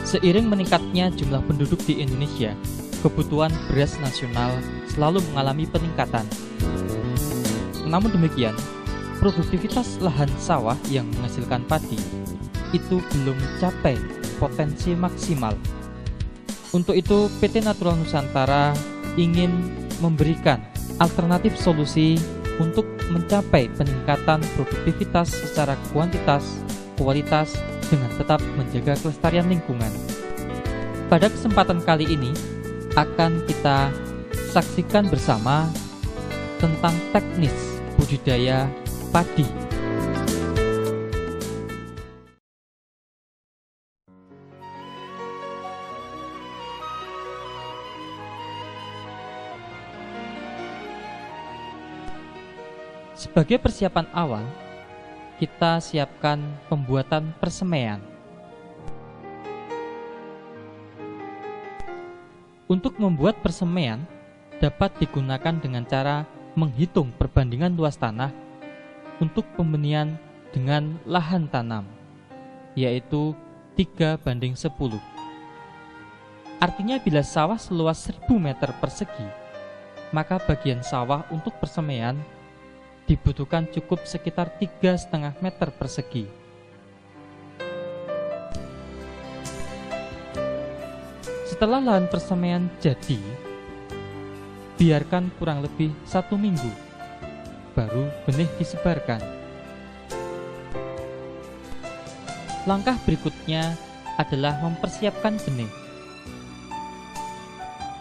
Seiring meningkatnya jumlah penduduk di Indonesia, kebutuhan beras nasional selalu mengalami peningkatan. Namun demikian, produktivitas lahan sawah yang menghasilkan padi itu belum mencapai potensi maksimal. Untuk itu, PT Natural Nusantara ingin memberikan alternatif solusi untuk mencapai peningkatan produktivitas secara kuantitas, kualitas, dengan tetap menjaga kelestarian lingkungan. Pada kesempatan kali ini akan kita saksikan bersama tentang teknis budidaya padi. Sebagai persiapan awal, kita siapkan pembuatan persemaian. Untuk membuat persemaian dapat digunakan dengan cara menghitung perbandingan luas tanah untuk pembenihan dengan lahan tanam, yaitu 3:10. Artinya bila sawah seluas 1000 meter persegi, maka bagian sawah untuk persemaian dibutuhkan cukup sekitar 3,5 meter persegi. Setelah lahan persemaian jadi, biarkan kurang lebih 1 minggu, baru benih disebarkan. Langkah berikutnya adalah mempersiapkan benih.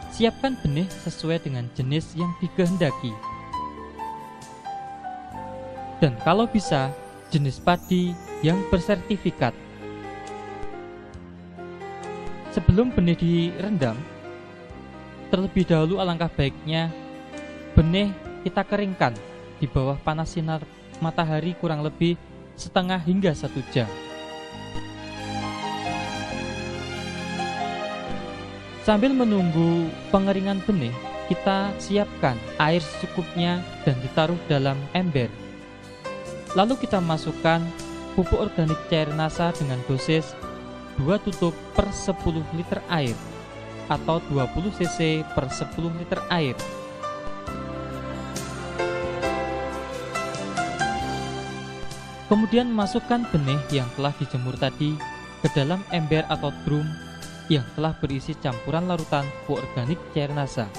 Siapkan benih sesuai dengan jenis yang dikehendaki. Dan kalau bisa, jenis padi yang bersertifikat. Sebelum benih direndam, terlebih dahulu alangkah baiknya benih kita keringkan di bawah panas sinar matahari kurang lebih setengah hingga 1 jam. Sambil menunggu pengeringan benih, kita siapkan air secukupnya dan ditaruh dalam ember. Lalu kita masukkan pupuk organik cair NASA dengan dosis 2 tutup per 10 liter air atau 20 cc per 10 liter air. Kemudian masukkan benih yang telah dijemur tadi ke dalam ember atau drum yang telah berisi campuran larutan pupuk organik cair NASA.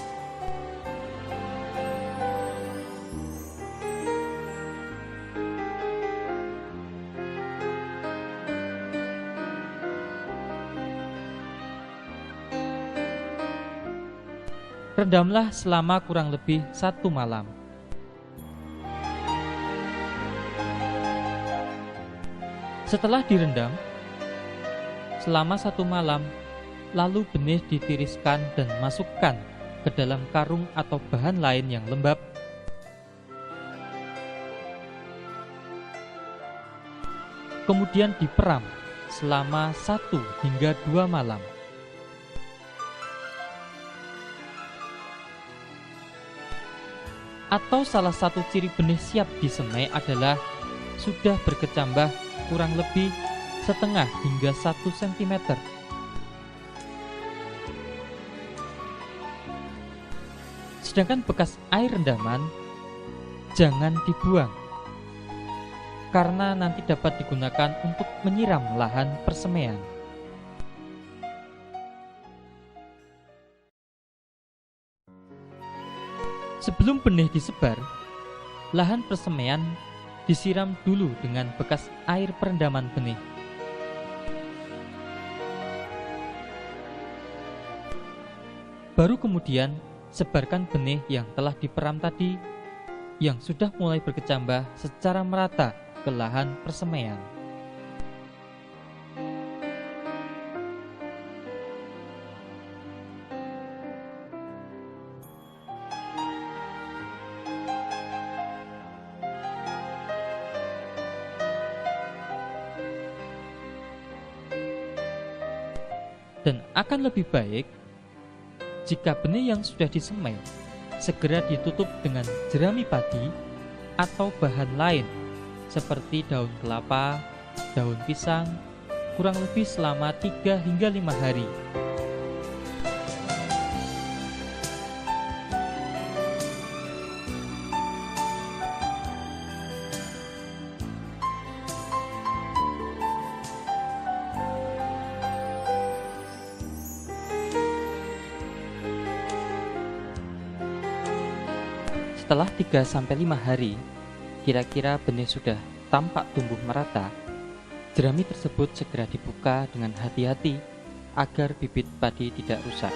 Rendamlah selama kurang lebih 1 malam. Setelah direndam selama 1 malam, lalu benih ditiriskan dan masukkan ke dalam karung atau bahan lain yang lembab. Kemudian diperam selama 1 hingga 2 malam. Atau salah satu ciri benih siap disemai adalah sudah berkecambah kurang lebih setengah hingga 1 cm. Sedangkan bekas air rendaman jangan dibuang, karena nanti dapat digunakan untuk menyiram lahan persemaian. Sebelum benih disebar, lahan persemaian disiram dulu dengan bekas air perendaman benih. Baru kemudian sebarkan benih yang telah diperam tadi yang sudah mulai berkecambah secara merata ke lahan persemaian. Dan akan lebih baik jika benih yang sudah disemai segera ditutup dengan jerami padi atau bahan lain seperti daun kelapa, daun pisang, kurang lebih selama 3 hingga 5 hari. Setelah 3-5 hari, kira-kira benih sudah tampak tumbuh merata, jerami tersebut segera dibuka dengan hati-hati agar bibit padi tidak rusak.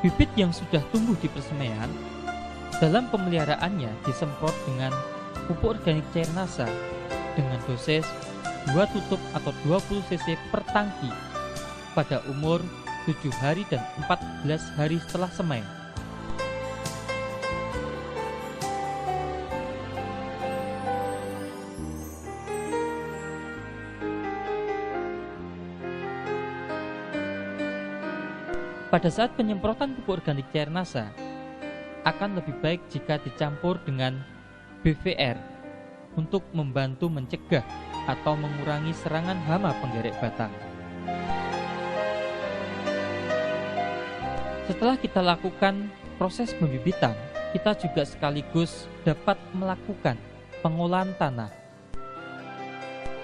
Bibit yang sudah tumbuh di persemaian, dalam pemeliharaannya disemprot dengan pupuk organik cair NASA dengan dosis 2 tutup atau 20 cc per tangki pada umur 7 hari dan 14 hari setelah semai. Pada saat penyemprotan pupuk organik cair NASA, akan lebih baik jika dicampur dengan BVR untuk membantu mencegah atau mengurangi serangan hama penggerek batang. Setelah kita lakukan proses pembibitan, kita juga sekaligus dapat melakukan pengolahan tanah.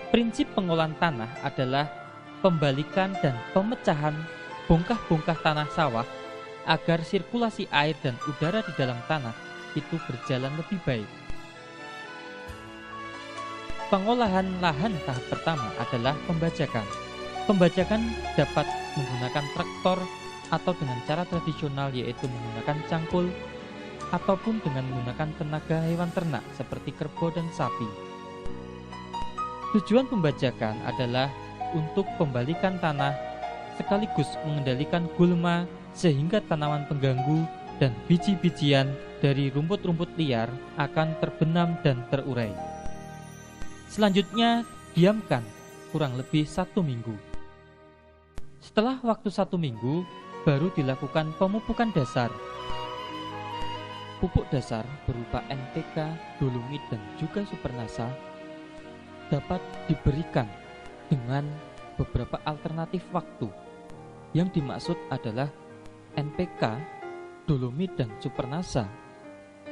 Prinsip pengolahan tanah adalah pembalikan dan pemecahan bongkah-bongkah tanah sawah agar sirkulasi air dan udara di dalam tanah itu berjalan lebih baik. Pengolahan lahan tahap pertama adalah pembajakan. Pembajakan dapat menggunakan traktor atau dengan cara tradisional yaitu menggunakan cangkul ataupun dengan menggunakan tenaga hewan ternak seperti kerbau dan sapi. Tujuan pembajakan adalah untuk pembalikan tanah sekaligus mengendalikan gulma sehingga tanaman pengganggu dan biji-bijian dari rumput-rumput liar akan terbenam dan terurai. Selanjutnya, diamkan kurang lebih 1 minggu. Setelah waktu 1 minggu, baru dilakukan pemupukan dasar. Pupuk dasar berupa NPK, dolomit, dan juga supernasa dapat diberikan dengan beberapa alternatif waktu. Yang dimaksud adalah NPK, dolomit, dan supernasa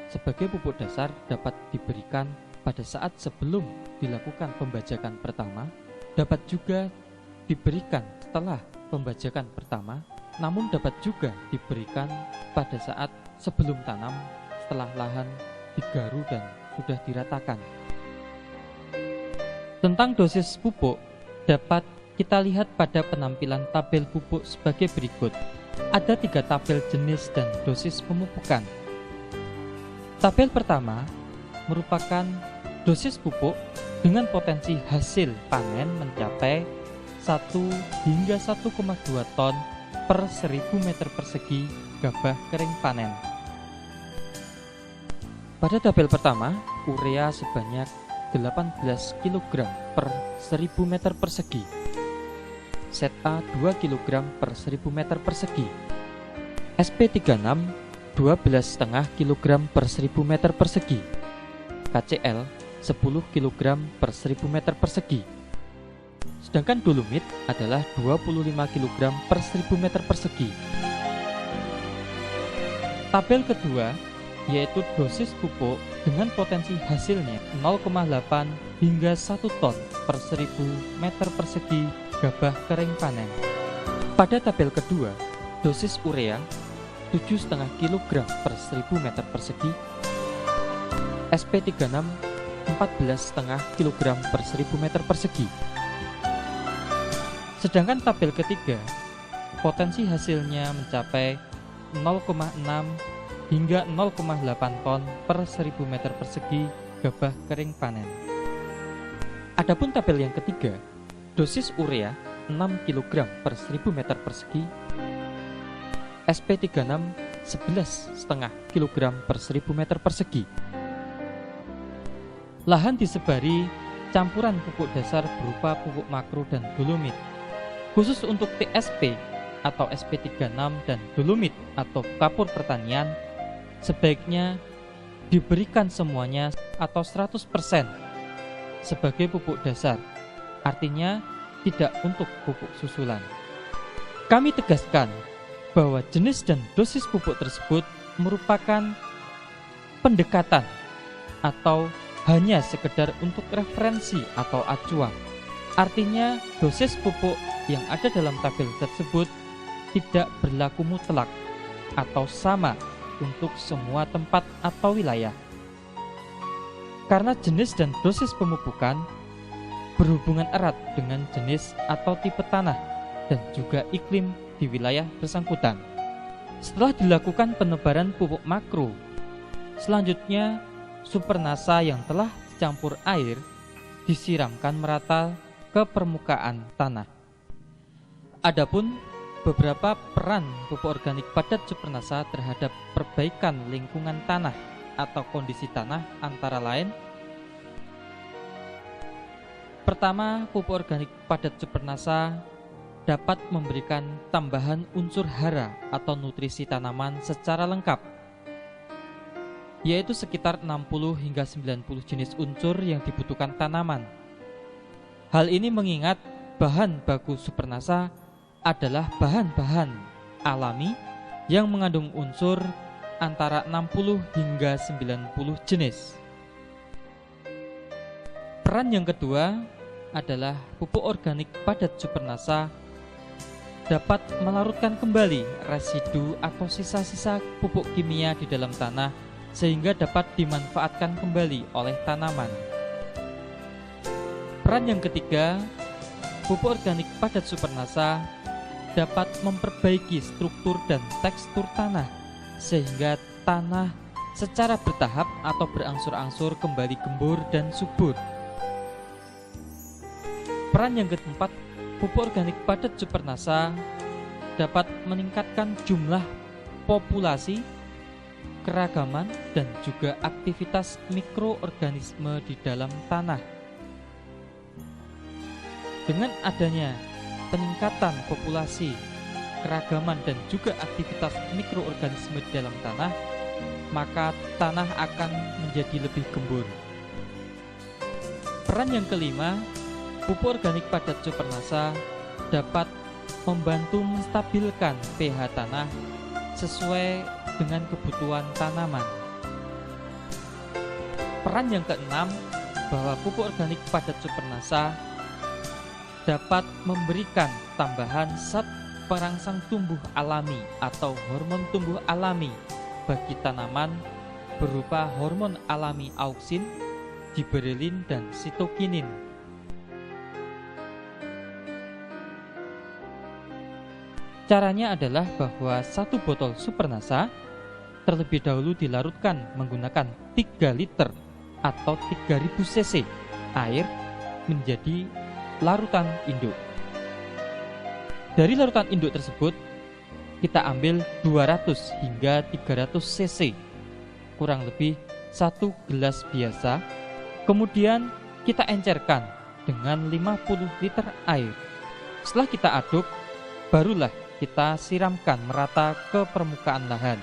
sebagai pupuk dasar dapat diberikan pada saat sebelum dilakukan pembajakan pertama, dapat juga diberikan setelah pembajakan pertama, namun dapat juga diberikan pada saat sebelum tanam setelah lahan digaru dan sudah diratakan. Tentang dosis pupuk dapat kita lihat pada penampilan tabel pupuk sebagai berikut. Ada 3 tabel jenis dan dosis pemupukan. Tabel pertama merupakan dosis pupuk dengan potensi hasil panen mencapai 1 hingga 1,2 ton per 1000 meter persegi gabah kering panen. Pada tabel pertama, urea sebanyak 18 kg per 1000 meter persegi, ZA 2 kg per 1000 meter persegi, SP36 12,5 kg per 1000 meter persegi, KCl 10 kg per 1000 meter persegi. Sedangkan dolomit adalah 25 kg per 1000 meter persegi. Tabel kedua yaitu dosis pupuk dengan potensi hasilnya 0,8 hingga 1 ton per 1000 meter persegi gabah kering panen. Pada tabel kedua, dosis urea 7,5 kg per 1000 meter persegi, SP36 14,5 kg per 1000 meter persegi. Sedangkan tabel ketiga, potensi hasilnya mencapai 0,6 hingga 0,8 ton per 1000 meter persegi gabah kering panen. Adapun tabel yang ketiga, dosis urea 6 kg per 1000 meter persegi, SP36 11,5 kg per 1000 meter persegi. Lahan disebari campuran pupuk dasar berupa pupuk makro dan dolomit. Khusus untuk TSP atau SP36 dan dolomit atau kapur pertanian, sebaiknya diberikan semuanya atau 100% sebagai pupuk dasar, artinya tidak untuk pupuk susulan. Kami tegaskan bahwa jenis dan dosis pupuk tersebut merupakan pendekatan atau hanya sekedar untuk referensi atau acuan. Artinya dosis pupuk yang ada dalam tabel tersebut tidak berlaku mutlak atau sama untuk semua tempat atau wilayah. Karena jenis dan dosis pemupukan berhubungan erat dengan jenis atau tipe tanah dan juga iklim di wilayah bersangkutan. Setelah dilakukan penebaran pupuk makro, selanjutnya supernasa yang telah dicampur air disiramkan merata ke permukaan tanah. Adapun beberapa peran pupuk organik padat supernasa terhadap perbaikan lingkungan tanah atau kondisi tanah antara lain: pertama, pupuk organik padat supernasa dapat memberikan tambahan unsur hara atau nutrisi tanaman secara lengkap, yaitu sekitar 60 hingga 90 jenis unsur yang dibutuhkan tanaman. Hal ini mengingat bahan baku supernasa adalah bahan-bahan alami yang mengandung unsur antara 60 hingga 90 jenis. Peran yang kedua adalah pupuk organik padat supernasa dapat melarutkan kembali residu atau sisa-sisa pupuk kimia di dalam tanah sehingga dapat dimanfaatkan kembali oleh tanaman. Peran yang ketiga, pupuk organik padat supernasa dapat memperbaiki struktur dan tekstur tanah sehingga tanah secara bertahap atau berangsur-angsur kembali gembur dan subur. Peran yang keempat, pupuk organik padat supernasa dapat meningkatkan jumlah populasi, keragaman, dan juga aktivitas mikroorganisme di dalam tanah. Dengan adanya peningkatan populasi, keragaman, dan juga aktivitas mikroorganisme di dalam tanah, maka tanah akan menjadi lebih gembur. Peran yang kelima, pupuk organik padat supernasa dapat membantu menstabilkan pH tanah sesuai dengan kebutuhan tanaman. Peran yang keenam, bahwa pupuk organik padat supernasa dapat memberikan tambahan zat perangsang tumbuh alami atau hormon tumbuh alami bagi tanaman berupa hormon alami auksin, giberelin, dan sitokinin. Caranya adalah bahwa satu botol supernasa terlebih dahulu dilarutkan menggunakan 3 liter atau 3000 cc air menjadi larutan induk. Dari larutan induk tersebut kita ambil 200 hingga 300 cc, kurang lebih 1 gelas biasa. Kemudian kita encerkan dengan 50 liter air. Setelah kita aduk, barulah kita siramkan merata ke permukaan lahan.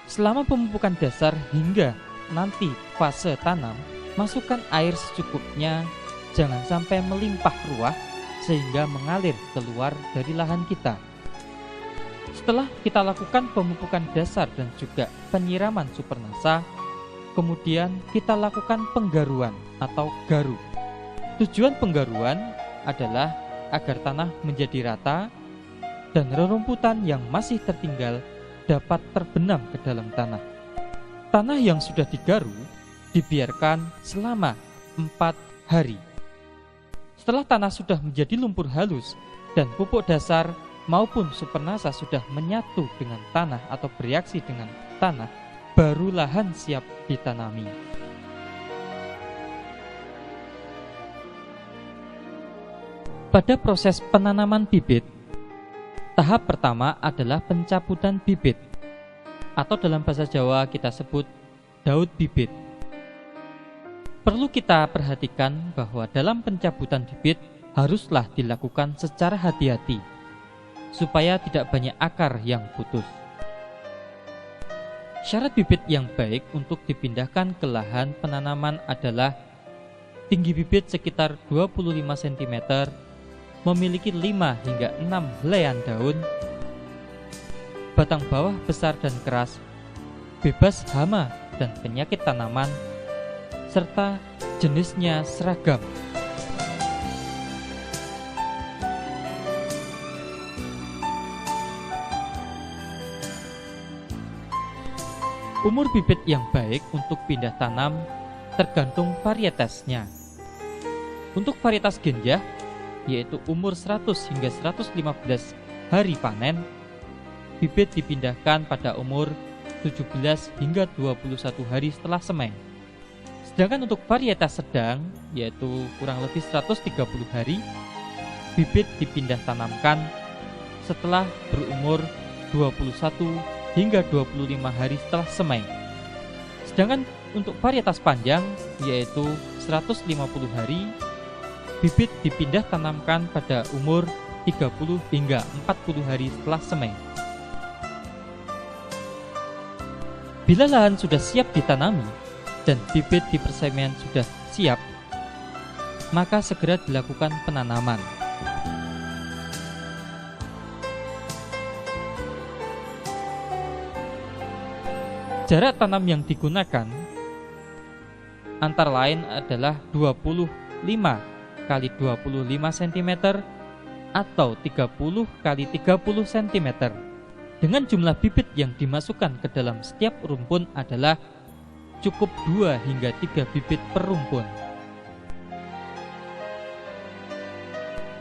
Selama pemupukan dasar hingga nanti fase tanam, masukkan air secukupnya, jangan sampai melimpah ruah sehingga mengalir keluar dari lahan kita. Setelah kita lakukan pemupukan dasar dan juga penyiraman supernasa, kemudian kita lakukan penggaruan atau garu. Tujuan penggaruan adalah agar tanah menjadi rata dan rerumputan yang masih tertinggal dapat terbenam ke dalam tanah. Tanah yang sudah digaru dibiarkan selama 4 hari. Setelah tanah sudah menjadi lumpur halus dan pupuk dasar maupun supernasa sudah menyatu dengan tanah atau bereaksi dengan tanah, baru lahan siap ditanami. Pada proses penanaman bibit, tahap pertama adalah pencabutan bibit, atau dalam bahasa Jawa kita sebut daud bibit. Perlu kita perhatikan bahwa dalam pencabutan bibit haruslah dilakukan secara hati-hati, supaya tidak banyak akar yang putus. Syarat bibit yang baik untuk dipindahkan ke lahan penanaman adalah tinggi bibit sekitar 25 cm, memiliki 5 hingga 6 helaian daun, batang bawah besar dan keras, bebas hama dan penyakit tanaman, serta jenisnya seragam. Umur bibit yang baik untuk pindah tanam tergantung varietasnya. Untuk varietas genjah, yaitu umur 100 hingga 115 hari panen, bibit dipindahkan pada umur 17 hingga 21 hari setelah semai. Sedangkan untuk varietas sedang, yaitu kurang lebih 130 hari, bibit dipindah tanamkan setelah berumur 21 hingga 25 hari setelah semai. Sedangkan untuk varietas panjang, yaitu 150 hari, bibit dipindah tanamkan pada umur 30 hingga 40 hari setelah semai. Bila lahan sudah siap ditanami dan bibit di persemian sudah siap, maka segera dilakukan penanaman. Jarak tanam yang digunakan antara lain adalah 25 kali 25 cm atau 30 kali 30 cm. Dengan jumlah bibit yang dimasukkan ke dalam setiap rumpun adalah cukup 2 hingga 3 bibit per rumpun.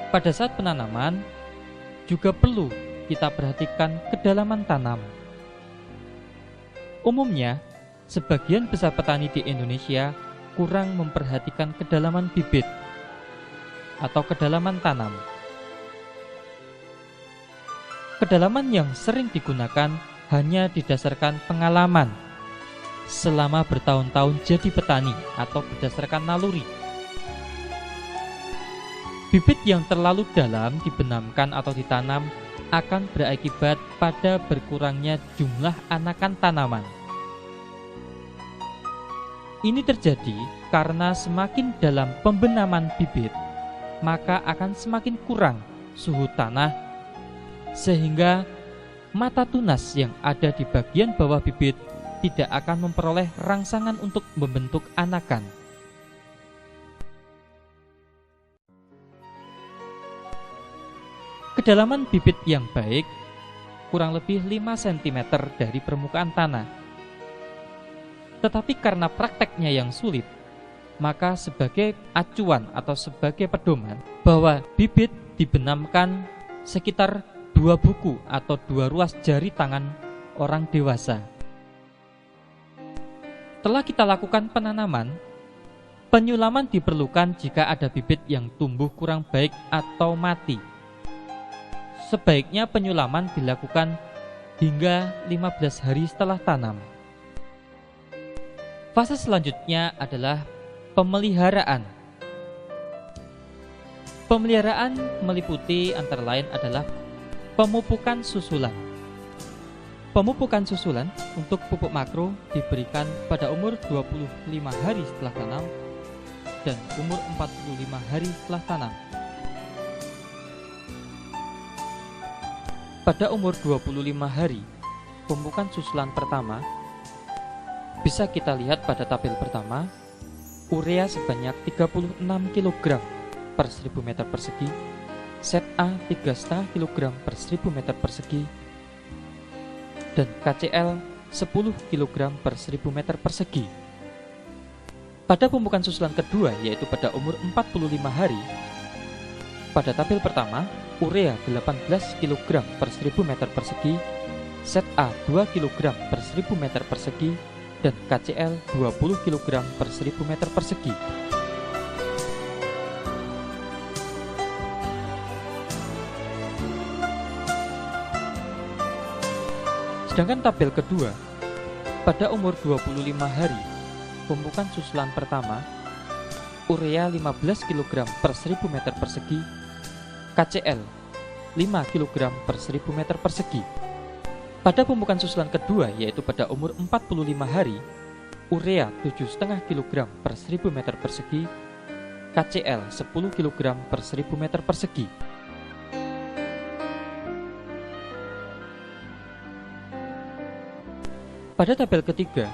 Pada saat penanaman juga perlu kita perhatikan kedalaman tanam. Umumnya, sebagian besar petani di Indonesia kurang memperhatikan kedalaman bibit atau kedalaman tanam. Kedalaman yang sering digunakan hanya didasarkan pengalaman selama bertahun-tahun jadi petani atau berdasarkan naluri. Bibit yang terlalu dalam dibenamkan atau ditanam akan berakibat pada berkurangnya jumlah anakan tanaman. Ini terjadi karena semakin dalam pembenaman bibit, maka akan semakin kurang suhu tanah, sehingga mata tunas yang ada di bagian bawah bibit tidak akan memperoleh rangsangan untuk membentuk anakan. Kedalaman bibit yang baik kurang lebih 5 cm dari permukaan tanah. Tetapi karena prakteknya yang sulit, maka sebagai acuan atau sebagai pedoman bahwa bibit dibenamkan sekitar 2 buku atau 2 ruas jari tangan orang dewasa. Setelah kita lakukan penanaman, penyulaman diperlukan jika ada bibit yang tumbuh kurang baik atau mati. Sebaiknya penyulaman dilakukan hingga 15 hari setelah tanam. Fase selanjutnya adalah pemeliharaan. Pemeliharaan meliputi antara lain adalah pemupukan susulan. Pemupukan susulan untuk pupuk makro diberikan pada umur 25 hari setelah tanam dan umur 45 hari setelah tanam. Pada umur 25 hari, pemupukan susulan pertama bisa kita lihat pada tabel pertama, urea sebanyak 36 kg per 1000 meter persegi, set A 3,5 kg per 1000 meter persegi, dan KCl 10 kg per 1000 meter persegi. Pada pemupukan susulan kedua, yaitu pada umur 45 hari, pada tabel pertama, urea 18 kg per 1000 meter persegi, set A 2 kg per 1000 meter persegi, dan KCl 20 kg per 1000 meter persegi. Sedangkan tabel kedua, pada umur 25 hari, pemupukan susulan pertama urea 15 kg per 1000 meter persegi, KCl 5 kg per 1000 meter persegi. Pada pemupukan susulan kedua, yaitu pada umur 45 hari, urea 7,5 kg per 1000 meter persegi, KCl 10 kg per 1000 meter persegi. Pada tabel ketiga,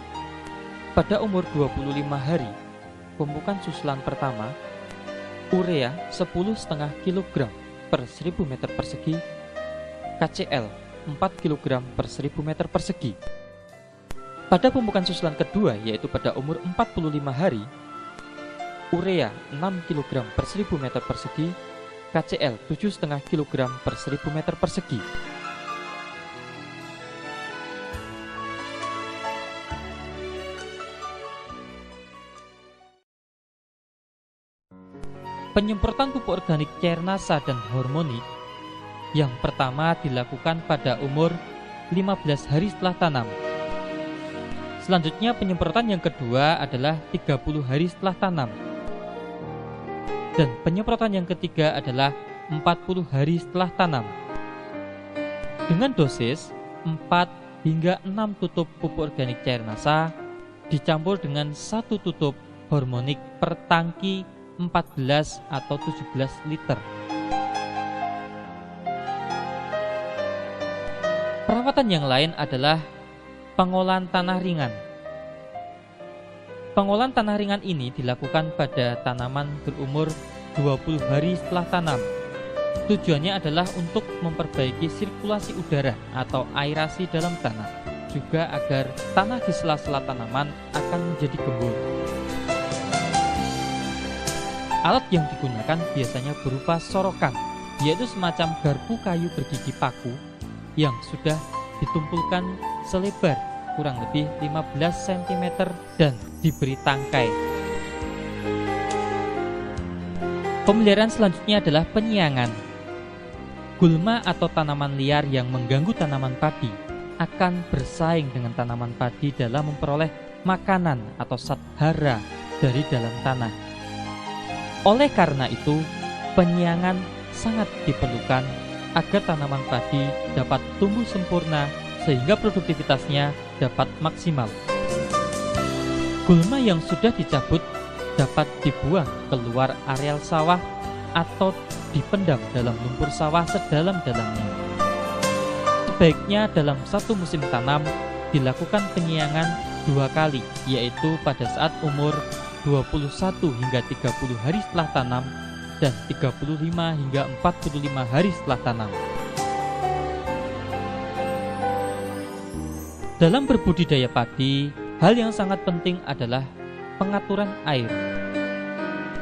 pada umur 25 hari, pemupukan susulan pertama, urea 10,5 kg per 1000 meter persegi, KCl 4 kg per 1000 meter persegi. Pada pemupukan susulan kedua, yaitu pada umur 45 hari, urea 6 kg per 1000 meter persegi, KCl 7,5 kg per 1000 meter persegi. Penyemprotan pupuk organik cairnasa dan hormonik yang pertama dilakukan pada umur 15 hari setelah tanam. Selanjutnya penyemprotan yang kedua adalah 30 hari setelah tanam. Dan penyemprotan yang ketiga adalah 40 hari setelah tanam. Dengan dosis 4 hingga 6 tutup pupuk organik cairnasa dicampur dengan 1 tutup hormonik per tangki 14 atau 17 liter. Perawatan yang lain adalah pengolahan tanah ringan. Pengolahan tanah ringan ini dilakukan pada tanaman berumur 20 hari setelah tanam. Tujuannya adalah untuk memperbaiki sirkulasi udara atau aerasi dalam tanah, juga agar tanah di sela-sela tanaman akan menjadi gembur. Alat yang digunakan biasanya berupa sorokan, yaitu semacam garpu kayu bergigi paku yang sudah ditumpulkan selebar kurang lebih 15 cm dan diberi tangkai. Pemeliharaan selanjutnya adalah penyiangan. Gulma atau tanaman liar yang mengganggu tanaman padi akan bersaing dengan tanaman padi dalam memperoleh makanan atau zat hara dari dalam tanah. Oleh karena itu, penyiangan sangat diperlukan agar tanaman padi dapat tumbuh sempurna sehingga produktivitasnya dapat maksimal. Gulma yang sudah dicabut dapat dibuang keluar areal sawah atau dipendam dalam lumpur sawah sedalam-dalamnya. Sebaiknya dalam satu musim tanam dilakukan penyiangan 2 kali, yaitu pada saat umur 21 hingga 30 hari setelah tanam dan 35 hingga 45 hari setelah tanam. Dalam berbudidaya padi, hal yang sangat penting adalah pengaturan air.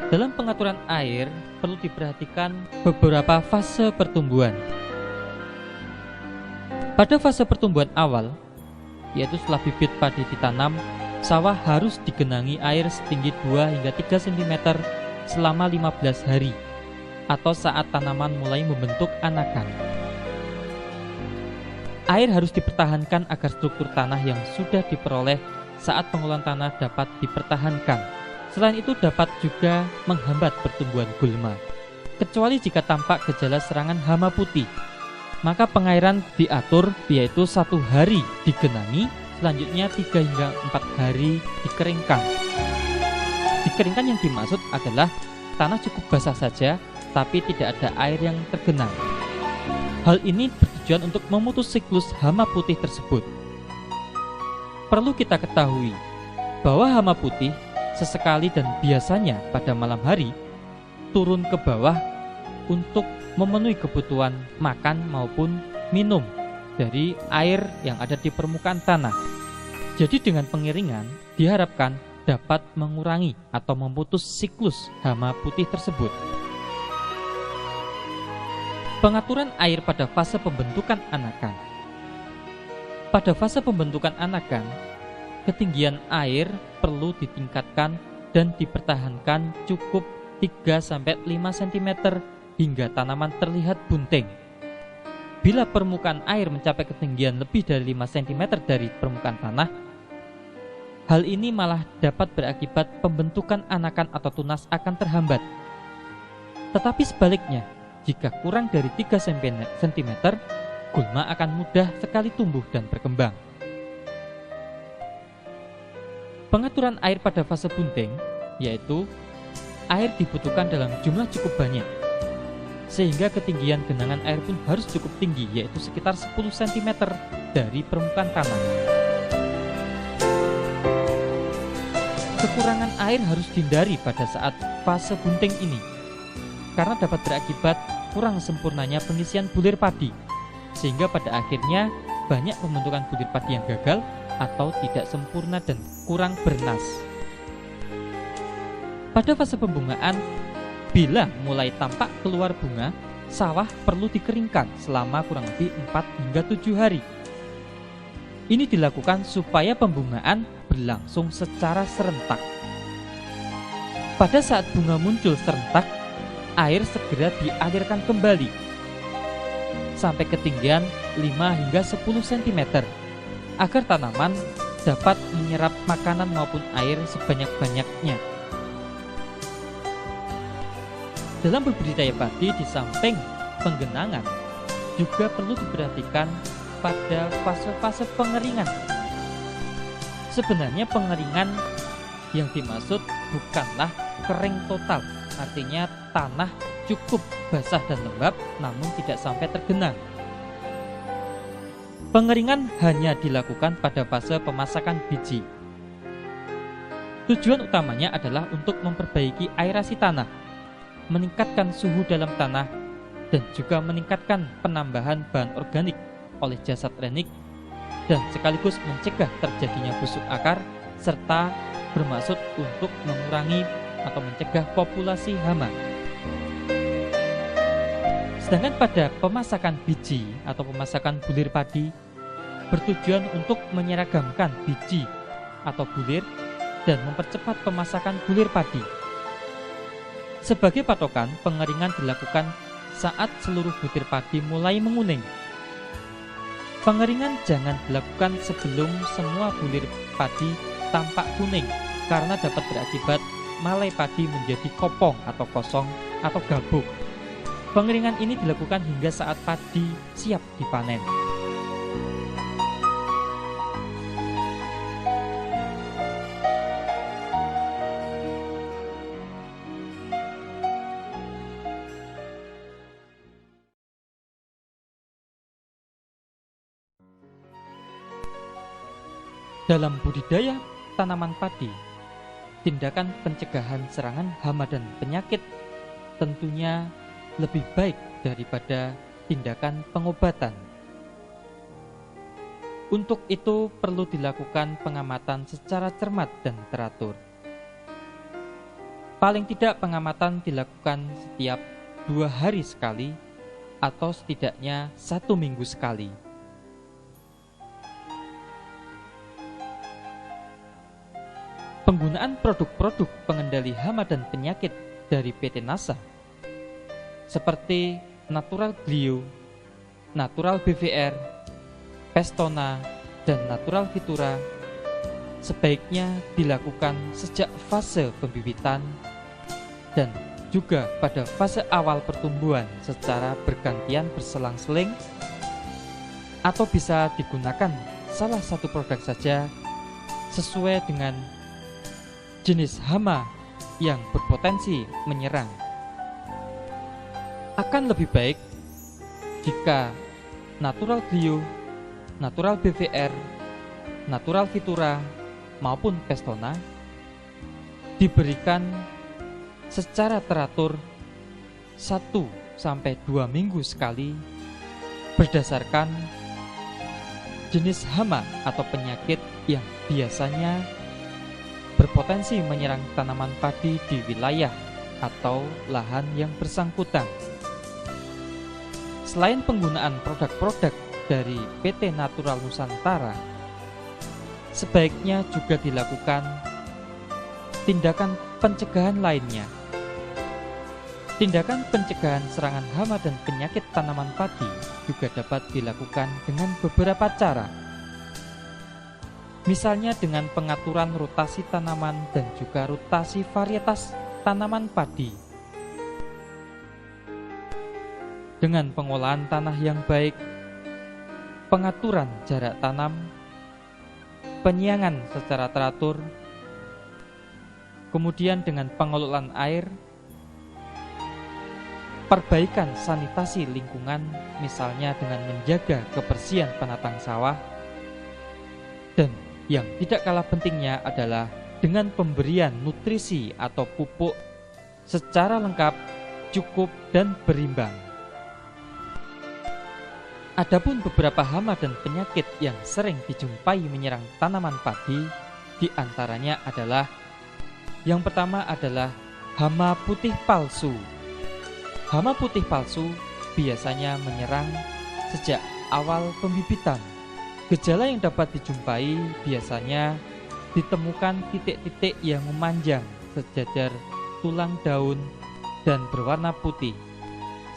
Dalam pengaturan air perlu diperhatikan beberapa fase pertumbuhan. Pada fase pertumbuhan awal, yaitu setelah bibit padi ditanam, sawah harus digenangi air setinggi 2 hingga 3 cm selama 15 hari atau saat tanaman mulai membentuk anakan. Air harus dipertahankan agar struktur tanah yang sudah diperoleh saat pengolahan tanah dapat dipertahankan. Selain itu dapat juga menghambat pertumbuhan gulma. Kecuali jika tampak gejala serangan hama putih, maka pengairan diatur, yaitu 1 hari digenangi, selanjutnya 3 hingga 4 hari dikeringkan. Dikeringkan yang dimaksud adalah tanah cukup basah saja, tapi tidak ada air yang tergenang. Hal ini bertujuan untuk memutus siklus hama putih tersebut. Perlu kita ketahui bahwa hama putih sesekali dan biasanya pada malam hari turun ke bawah untuk memenuhi kebutuhan makan maupun minum dari air yang ada di permukaan tanah. Jadi dengan pengiringan diharapkan dapat mengurangi atau memutus siklus hama putih tersebut. Pengaturan air pada fase pembentukan anakan. Pada fase pembentukan anakan, ketinggian air perlu ditingkatkan dan dipertahankan cukup 3-5 cm hingga tanaman terlihat bunting. Bila permukaan air mencapai ketinggian lebih dari 5 cm dari permukaan tanah, Hal ini malah dapat berakibat pembentukan anakan atau tunas akan terhambat. Tetapi sebaliknya, jika kurang dari 3 cm, gulma akan mudah sekali tumbuh dan berkembang. Pengaturan air pada fase bunting, yaitu air dibutuhkan dalam jumlah cukup banyak, sehingga ketinggian genangan air pun harus cukup tinggi, yaitu sekitar 10 cm dari permukaan tanah. Kekurangan air harus dihindari pada saat fase bunting ini, karena dapat berakibat kurang sempurnanya pengisian bulir padi, sehingga pada akhirnya banyak pembentukan bulir padi yang gagal atau tidak sempurna dan kurang bernas. Pada fase pembungaan, bila mulai tampak keluar bunga, sawah perlu dikeringkan selama kurang lebih 4 hingga 7 hari. Ini dilakukan supaya pembungaan berlangsung secara serentak. Pada saat bunga muncul serentak, air segera dialirkan kembali sampai ketinggian 5 hingga 10 cm agar tanaman dapat menyerap makanan maupun air sebanyak-banyaknya. Dalam berbudidaya padi, di samping penggenangan juga perlu diperhatikan pada fase-fase pengeringan. Sebenarnya pengeringan yang dimaksud bukanlah kering total, artinya tanah cukup basah dan lembab namun tidak sampai tergenang. Pengeringan hanya dilakukan pada fase pemasakan biji. Tujuan utamanya adalah untuk memperbaiki aerasi tanah, meningkatkan suhu dalam tanah, dan juga meningkatkan penambahan bahan organik oleh jasad renik, dan sekaligus mencegah terjadinya busuk akar, serta bermaksud untuk mengurangi atau mencegah populasi hama. Sedangkan pada pemasakan biji atau pemasakan bulir padi bertujuan untuk menyeragamkan biji atau bulir dan mempercepat pemasakan bulir padi. Sebagai patokan, pengeringan dilakukan saat seluruh butir padi mulai menguning. Pengeringan jangan dilakukan sebelum semua bulir padi tampak kuning, karena dapat berakibat malai padi menjadi kopong atau kosong atau gabuk. Pengeringan ini dilakukan hingga saat padi siap dipanen. Dalam budidaya tanaman padi, tindakan pencegahan serangan hama dan penyakit tentunya lebih baik daripada tindakan pengobatan. Untuk itu perlu dilakukan pengamatan secara cermat dan teratur. Paling tidak pengamatan dilakukan setiap 2 hari sekali atau setidaknya 1 minggu sekali. Penggunaan produk-produk pengendali hama dan penyakit dari PT NASA seperti Natural Glio, Natural BVR, Pestona, dan Natural Vitura sebaiknya dilakukan sejak fase pembibitan dan juga pada fase awal pertumbuhan secara bergantian berselang-seling, atau bisa digunakan salah satu produk saja sesuai dengan jenis hama yang berpotensi menyerang. Akan lebih baik jika Natural Glio, Natural BVR, Natural Vitura maupun Pestona diberikan secara teratur 1-2 minggu sekali berdasarkan jenis hama atau penyakit yang biasanya berpotensi menyerang tanaman padi di wilayah atau lahan yang bersangkutan. Selain penggunaan produk-produk dari PT Natural Nusantara, sebaiknya juga dilakukan tindakan pencegahan lainnya. Tindakan pencegahan serangan hama dan penyakit tanaman padi juga dapat dilakukan dengan beberapa cara. Misalnya dengan pengaturan rotasi tanaman dan juga rotasi varietas tanaman padi. Dengan pengolahan tanah yang baik, pengaturan jarak tanam, penyiangan secara teratur, kemudian dengan pengelolaan air, perbaikan sanitasi lingkungan, misalnya dengan menjaga kebersihan penatang sawah, dan yang tidak kalah pentingnya adalah dengan pemberian nutrisi atau pupuk secara lengkap, cukup, dan berimbang. Adapun beberapa hama dan penyakit yang sering dijumpai menyerang tanaman padi, di antaranya adalah yang pertama adalah hama putih palsu. Hama putih palsu biasanya menyerang sejak awal pembibitan. Gejala yang dapat dijumpai biasanya ditemukan titik-titik yang memanjang sejajar tulang daun dan berwarna putih,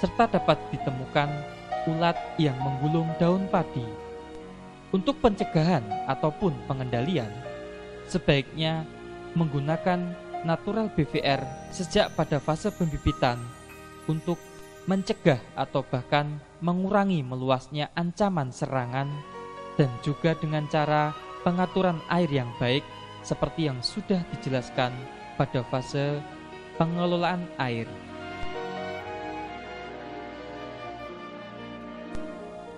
serta dapat ditemukan ulat yang menggulung daun padi. Untuk pencegahan ataupun pengendalian, sebaiknya menggunakan natural BVR sejak pada fase pembibitan untuk mencegah atau bahkan mengurangi meluasnya ancaman serangan, dan juga dengan cara pengaturan air yang baik seperti yang sudah dijelaskan pada fase pengelolaan air.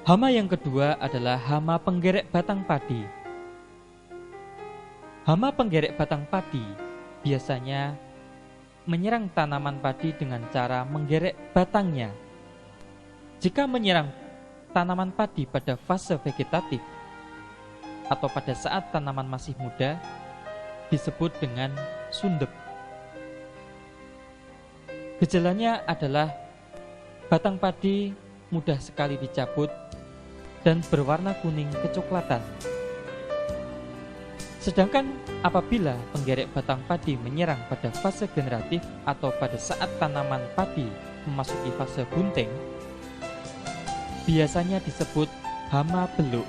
Hama yang kedua adalah hama penggerek batang padi. Hama penggerek batang padi biasanya menyerang tanaman padi dengan cara menggerek batangnya. Jika menyerang tanaman padi pada fase vegetatif atau pada saat tanaman masih muda, disebut dengan sundep. Gejalanya adalah batang padi mudah sekali dicabut dan berwarna kuning kecoklatan. Sedangkan apabila penggerek batang padi menyerang pada fase generatif atau pada saat tanaman padi memasuki fase bunting, biasanya disebut hama beluk.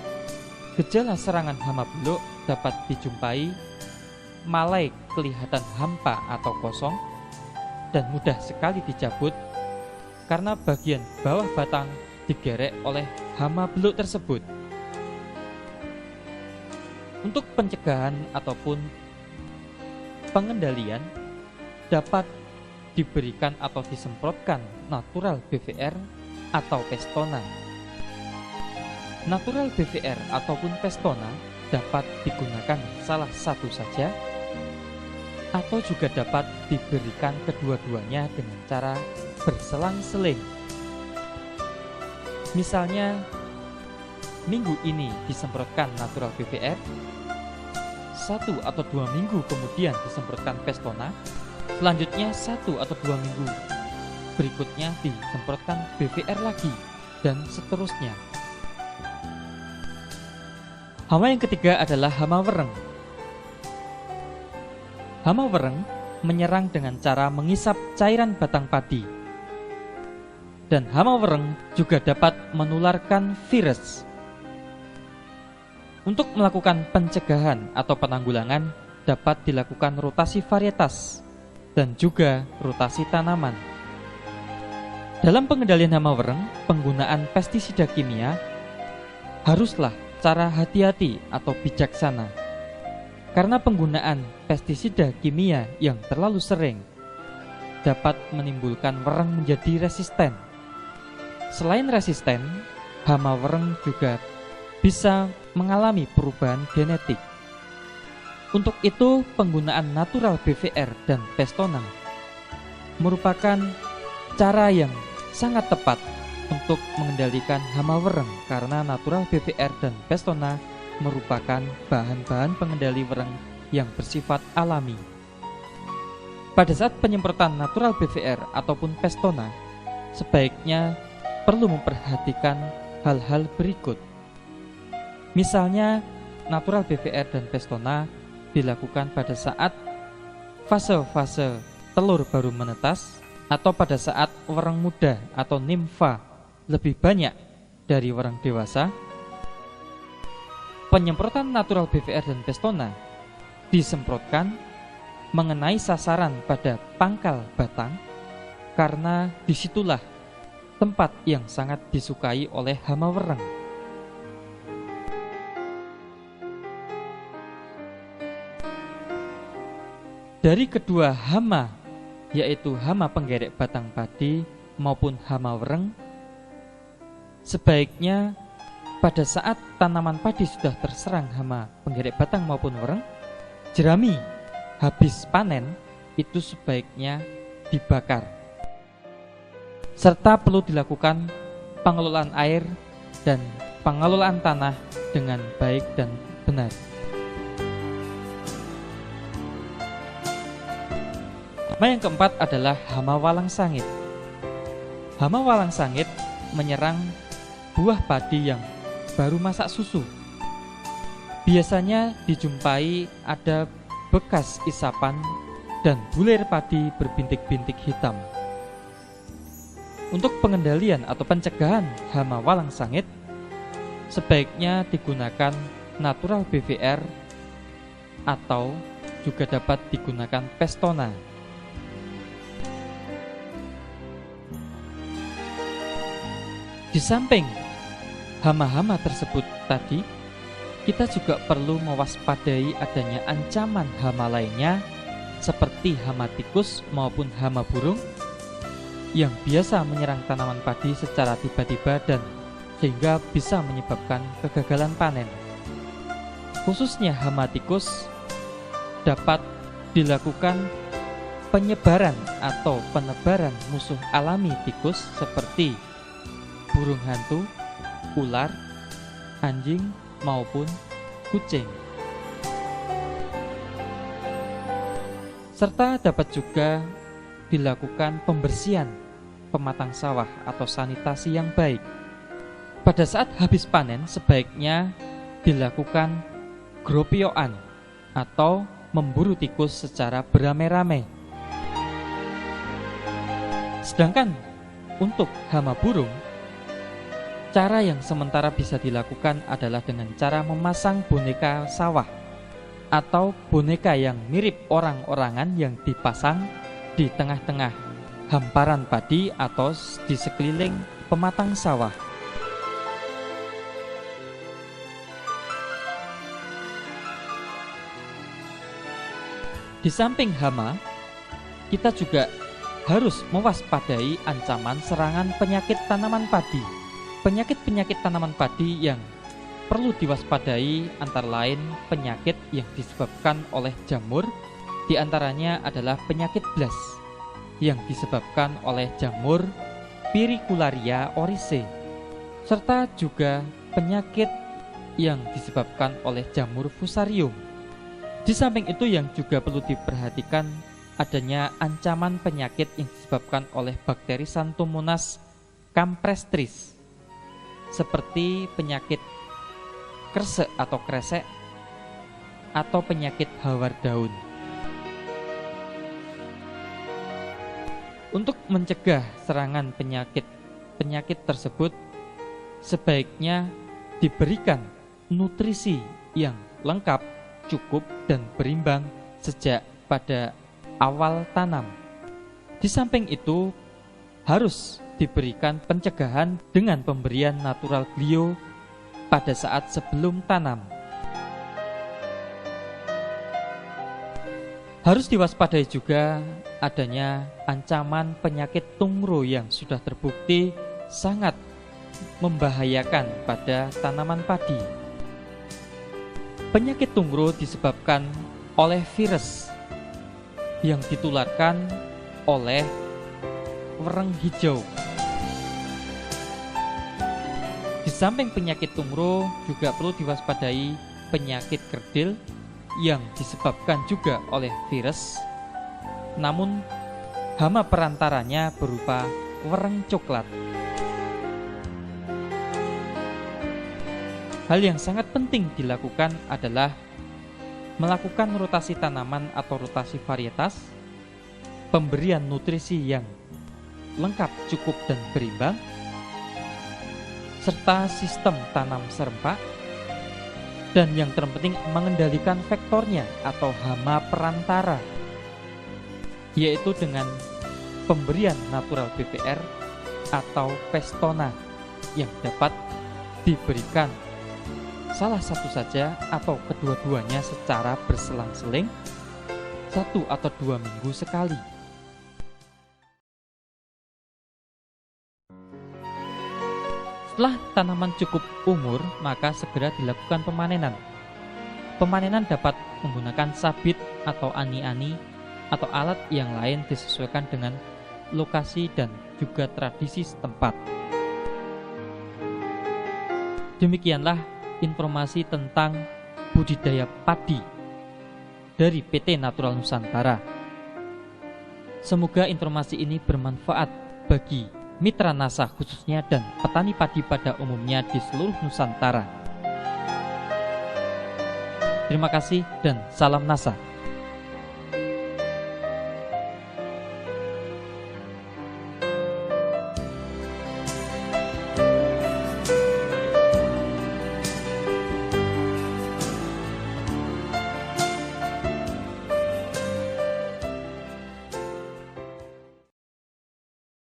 Gejala serangan hama beluk dapat dijumpai malai kelihatan hampa atau kosong dan mudah sekali dicabut karena bagian bawah batang digerek oleh hama beluk tersebut. Untuk pencegahan ataupun pengendalian dapat diberikan atau disemprotkan natural BVR atau Pestona. Natural BVR ataupun Pestona dapat digunakan salah satu saja atau juga dapat diberikan kedua-duanya dengan cara berselang-seling. Misalnya, minggu ini disemprotkan natural BVR, 1 atau 2 minggu kemudian disemprotkan Pestona, selanjutnya 1 atau 2 minggu berikutnya disemprotkan BVR lagi, dan seterusnya. Hama yang ketiga adalah hama wereng. Hama wereng menyerang dengan cara mengisap cairan batang padi. Dan hama wereng juga dapat menularkan virus. Untuk melakukan pencegahan atau penanggulangan dapat dilakukan rotasi varietas dan juga rotasi tanaman. Dalam pengendalian hama wereng, penggunaan pestisida kimia haruslah cara hati-hati atau bijaksana. Karena penggunaan pestisida kimia yang terlalu sering dapat menimbulkan wereng menjadi resisten. Selain resisten, hama wereng juga bisa mengalami perubahan genetik. Untuk itu, penggunaan natural BVR dan Pestona merupakan cara yang sangat tepat untuk mengendalikan hama wereng, karena natural BVR dan Pestona merupakan bahan-bahan pengendali wereng yang bersifat alami. Pada saat penyemprotan natural BVR ataupun Pestona, sebaiknya perlu memperhatikan hal-hal berikut. Misalnya, natural BVR dan Pestona dilakukan pada saat fase-fase telur baru menetas atau pada saat wereng muda atau nimfa lebih banyak dari wereng dewasa, Penyemprotan natural BVR dan Pestona disemprotkan mengenai sasaran pada pangkal batang karena disitulah tempat yang sangat disukai oleh hama wereng. Dari kedua hama, yaitu hama penggerek batang padi maupun hama wereng, sebaiknya pada saat tanaman padi sudah terserang hama penggerek batang maupun wereng, jerami habis panen itu sebaiknya dibakar. Serta perlu dilakukan pengelolaan air dan pengelolaan tanah dengan baik dan benar. Hama yang keempat adalah hama walang sangit. Hama walang sangit menyerang buah padi yang baru masak susu. Biasanya dijumpai ada bekas isapan dan bulir padi berbintik-bintik hitam. Untuk pengendalian atau pencegahan hama walang sangit, sebaiknya digunakan natural BVR atau juga dapat digunakan Pestona. Di samping hama-hama tersebut tadi, kita juga perlu mewaspadai adanya ancaman hama lainnya seperti hama tikus maupun hama burung yang biasa menyerang tanaman padi secara tiba-tiba dan sehingga bisa menyebabkan kegagalan panen. Khususnya hama tikus dapat dilakukan penyebaran atau penebaran musuh alami tikus seperti burung hantu, ular, anjing, maupun kucing. Serta dapat juga dilakukan pembersihan pematang sawah atau sanitasi yang baik. Pada saat habis panen sebaiknya dilakukan gropioan atau memburu tikus secara beramai-ramai. Sedangkan untuk hama burung, cara yang sementara bisa dilakukan adalah dengan cara memasang boneka sawah atau boneka yang mirip orang-orangan yang dipasang di tengah-tengah hamparan padi atau di sekeliling pematang sawah. Di samping hama, kita juga harus mewaspadai ancaman serangan penyakit tanaman padi. Penyakit-penyakit tanaman padi yang perlu diwaspadai antara lain penyakit yang disebabkan oleh jamur, diantaranya adalah penyakit blas yang disebabkan oleh jamur Pyricularia oryzae, serta juga penyakit yang disebabkan oleh jamur Fusarium. Di samping itu yang juga perlu diperhatikan adanya ancaman penyakit yang disebabkan oleh bakteri Xanthomonas campestris, seperti penyakit kresek atau kresek atau penyakit hawar daun. Untuk mencegah serangan penyakit tersebut, sebaiknya diberikan nutrisi yang lengkap, cukup, dan berimbang sejak pada awal tanam. Di samping itu, harus diberikan pencegahan dengan pemberian natural glio pada saat sebelum tanam. Harus diwaspadai juga adanya ancaman penyakit tungro yang sudah terbukti sangat membahayakan pada tanaman padi. Penyakit tungro disebabkan oleh virus yang ditularkan oleh wereng hijau. Di samping penyakit tungro juga perlu diwaspadai penyakit kerdil yang disebabkan juga oleh virus, namun hama perantaranya berupa wereng coklat. Hal yang sangat penting dilakukan adalah melakukan rotasi tanaman atau rotasi varietas, pemberian nutrisi yang lengkap, cukup, dan berimbang, serta sistem tanam serempak, Dan yang terpenting mengendalikan vektornya atau hama perantara, yaitu dengan pemberian natural BPR atau Pestona yang dapat diberikan salah satu saja atau kedua-duanya secara berselang-seling 1 atau 2 minggu sekali. Setelah tanaman cukup umur, maka segera dilakukan pemanenan. Pemanenan dapat menggunakan sabit atau ani-ani atau alat yang lain disesuaikan dengan lokasi dan juga tradisi setempat. Demikianlah informasi tentang budidaya padi dari PT Natural Nusantara. Semoga informasi ini bermanfaat bagi mitra NASA khususnya dan petani padi pada umumnya di seluruh Nusantara. Terima kasih dan salam NASA.